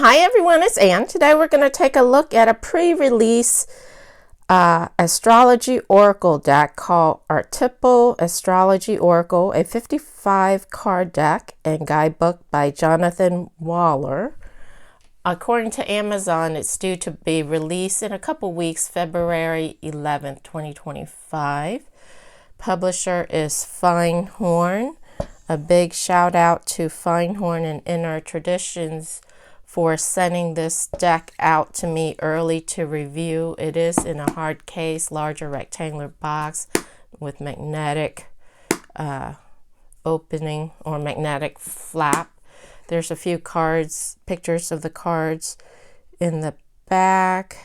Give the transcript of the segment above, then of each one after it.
Hi everyone, it's Ann. Today we're going to take a look at a pre-release astrology oracle deck called Archetypal Astrology Oracle, a 55 card deck and guidebook by Jonathan Waller. According to Amazon, it's due to be released in a couple weeks, February 11th, 2025. Publisher is Feinhorn. A big shout out to Feinhorn and Inner Traditions for sending this deck out to me early to review. It is in a hard case, larger rectangular box with magnetic opening or magnetic flap. There's a few cards, pictures of the cards in the back.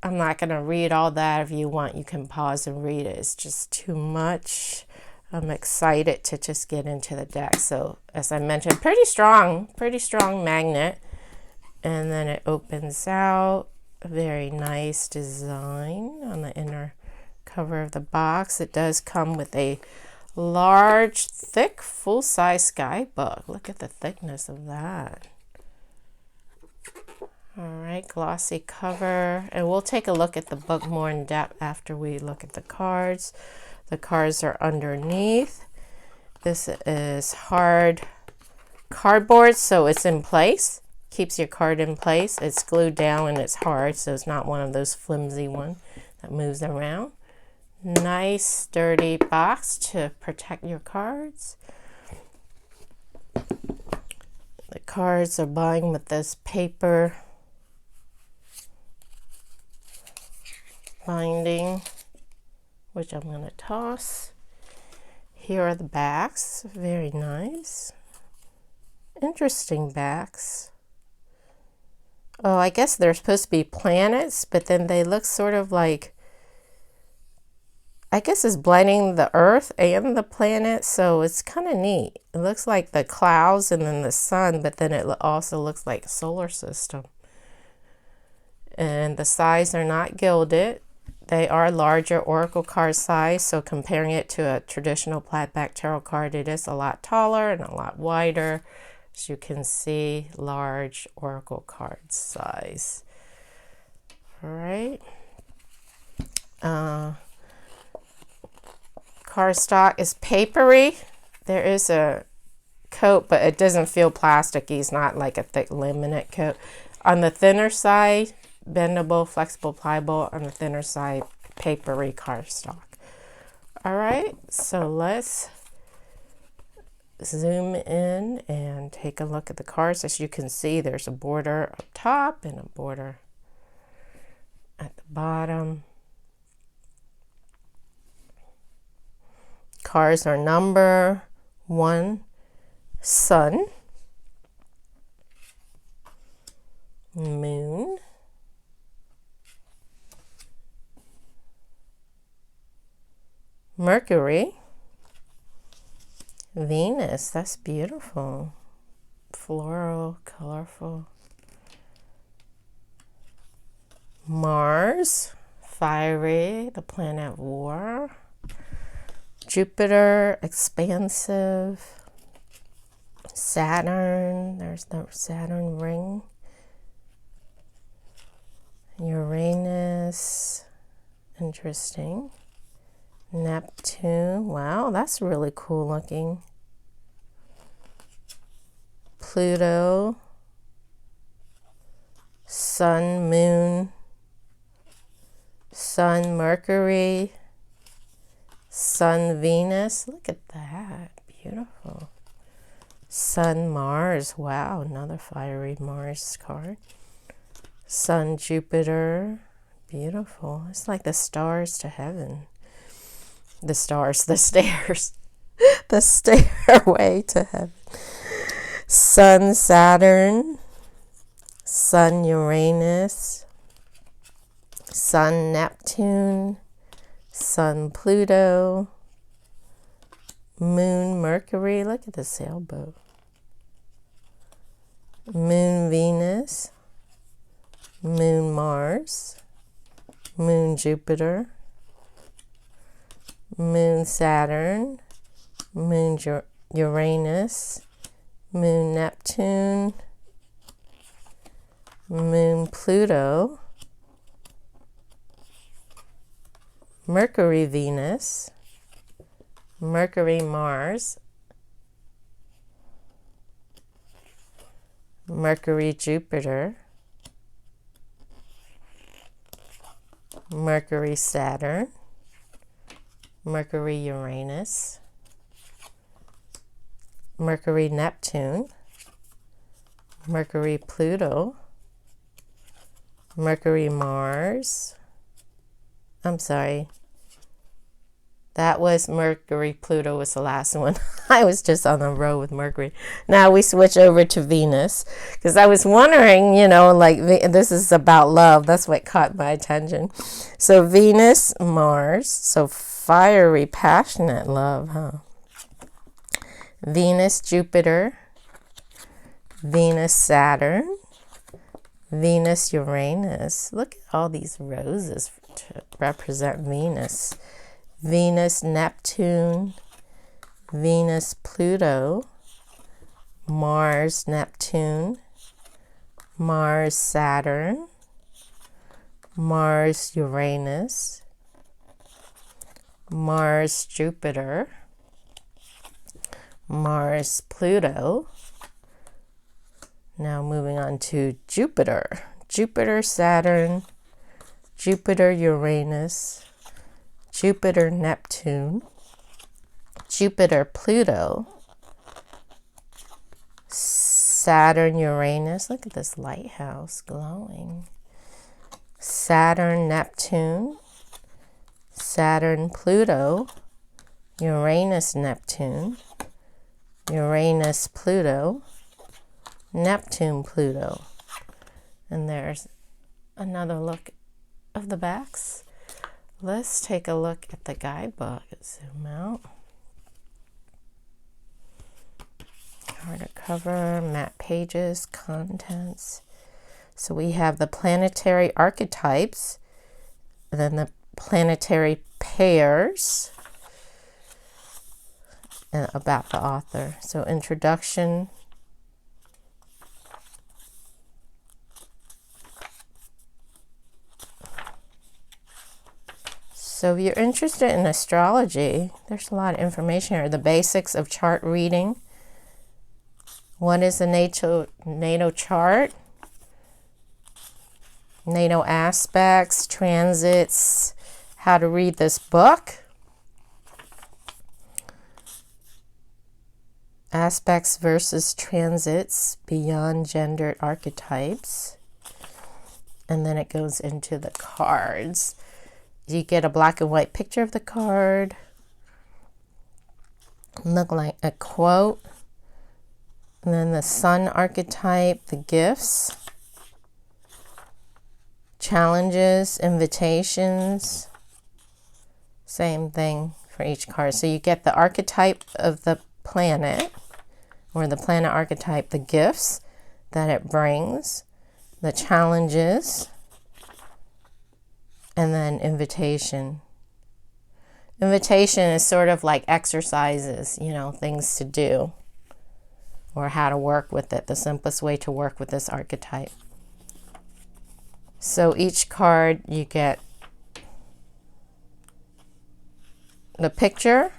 I'm not going to read all that. If you want, you can pause and read it. It's just too much. I'm excited to just get into the deck. So as I mentioned, pretty strong magnet. And then it opens out. A very nice design on the inner cover of the box. It does come with a large, thick, full-size guidebook. Look at the thickness of that. All right, glossy cover. And we'll take a look at the book more in depth after we look at the cards. The cards are underneath. This is hard cardboard, so it's in place. Keeps your card in place. It's glued down and it's hard, so it's not one of those flimsy ones that moves around. Nice, sturdy box to protect your cards. The cards are bound with this paper binding, which I'm going to toss. Here are the backs. Very nice. Interesting backs. Oh, I guess they're supposed to be planets, but then they look sort of like, I guess it's blending the Earth and the planet, so it's kind of neat. It looks like the clouds and then the sun, but then it also looks like a solar system. And the sides are not gilded. They are larger oracle card size, so comparing it to a traditional flat back tarot card, it is a lot taller and a lot wider. As you can see, large oracle card size. All right. Cardstock is papery. There is a coat, but it doesn't feel plasticky. It's not like a thick laminate coat. On the thinner side, bendable, flexible, pliable. On the thinner side, papery cardstock. All right, so let's zoom in and take a look at the cards. As you can see, there's a border up top and a border at the bottom. Cards are number 1, Sun, Moon, Mercury, Venus. That's beautiful. Floral, colorful. Mars, fiery, the planet of war. Jupiter, expansive. Saturn, there's the Saturn ring. Uranus, interesting. Neptune, wow, that's really cool looking. Pluto, Sun, Moon, Sun, Mercury, Sun, Venus. Look at that, beautiful. Sun, Mars, wow, another fiery Mars card. Sun, Jupiter, beautiful. It's like the stars to heaven. The stars, the stairs, the stairway to heaven. Sun, Saturn, Sun, Uranus, Sun, Neptune, Sun, Pluto, Moon, Mercury. Look at the sailboat. Moon, Venus, Moon, Mars, Moon, Jupiter, Moon, Saturn, Moon, Uranus, Moon, Neptune, Moon Pluto, Mercury Venus, Mercury Mars, Mercury Jupiter, Mercury Saturn, Mercury Uranus, Mercury Neptune, Mercury Pluto, Mercury Mars. I'm sorry. That was Mercury. Pluto was the last one. I was just on the row with Mercury. Now we switch over to Venus, because I was wondering, you know, like this is about love. That's what caught my attention. So Venus, Mars. So fiery, passionate love, huh? Venus, Jupiter. Venus, Saturn. Venus, Uranus. Look at all these roses to represent Venus. Venus, Neptune, Venus, Pluto, Mars, Neptune, Mars, Saturn, Mars, Uranus, Mars, Jupiter, Mars, Pluto. Now moving on to Jupiter. Jupiter, Saturn, Jupiter, Uranus, Jupiter, Neptune, Jupiter, Pluto, Saturn, Uranus. Look at this lighthouse glowing. Saturn, Neptune, Saturn, Pluto, Uranus, Neptune, Uranus, Pluto, Neptune, Pluto. And there's another look of the backs. Let's take a look at the guidebook. Zoom out. Hardcover, matte pages, contents. So we have the planetary archetypes, then the planetary pairs, and about the author. So introduction. So if you're interested in astrology, there's a lot of information here. The basics of chart reading. What is the natal chart? Natal aspects, transits, how to read this book. Aspects versus transits, beyond gendered archetypes. And then it goes into the cards. You get a black and white picture of the card. Look like a quote. And then the sun archetype, the gifts, challenges, invitations. Same thing for each card. So you get the archetype of the planet, or the planet archetype, the gifts that it brings, the challenges, and then invitation. Invitation is sort of like exercises, you know, things to do, or how to work with it, the simplest way to work with this archetype. So each card you get the picture,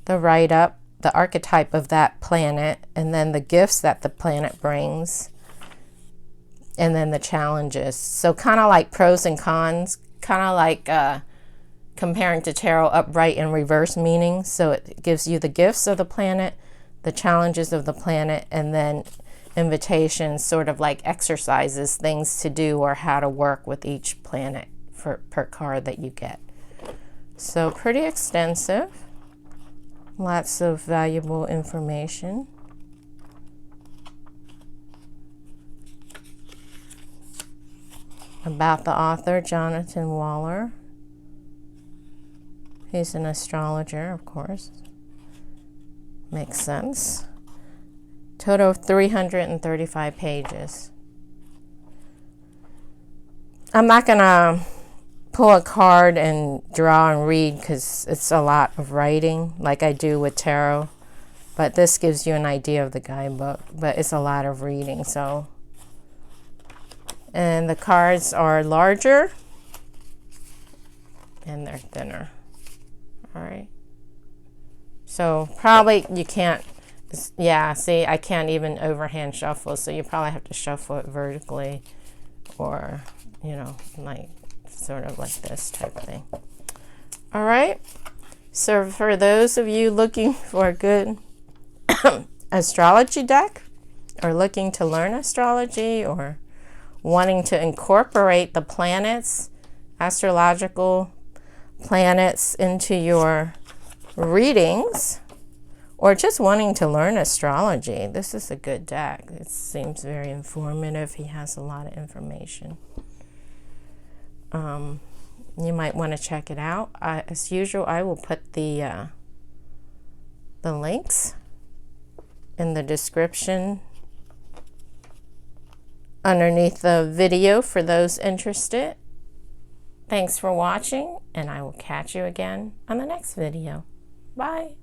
the write-up, the archetype of that planet, and then the gifts that the planet brings, and then the challenges. So kind of like pros and cons, kind of like comparing to tarot upright and reverse meaning. So it gives you the gifts of the planet, the challenges of the planet, and then invitations, sort of like exercises, things to do or how to work with each planet per card that you get. So pretty extensive, lots of valuable information. About the author, Jonathan Waller. He's an astrologer, of course. Makes sense. Total of 335 pages. I'm not going to pull a card and draw and read because it's a lot of writing like I do with tarot. But this gives you an idea of the guidebook. But it's a lot of reading, so And the cards are larger and they're thinner. All right. So probably you can't, yeah, see, I can't even overhand shuffle, so you probably have to shuffle it vertically or, you know, like sort of like this type of thing. All right. So for those of you looking for a good astrology deck, or looking to learn astrology, or wanting to incorporate the planets, astrological planets into your readings, or just wanting to learn astrology, this is a good deck. It seems very informative. He has a lot of information. You might want to check it out. As usual, I will put the links in the description underneath the video for those interested. Thanks for watching, and I will catch you again on the next video. Bye.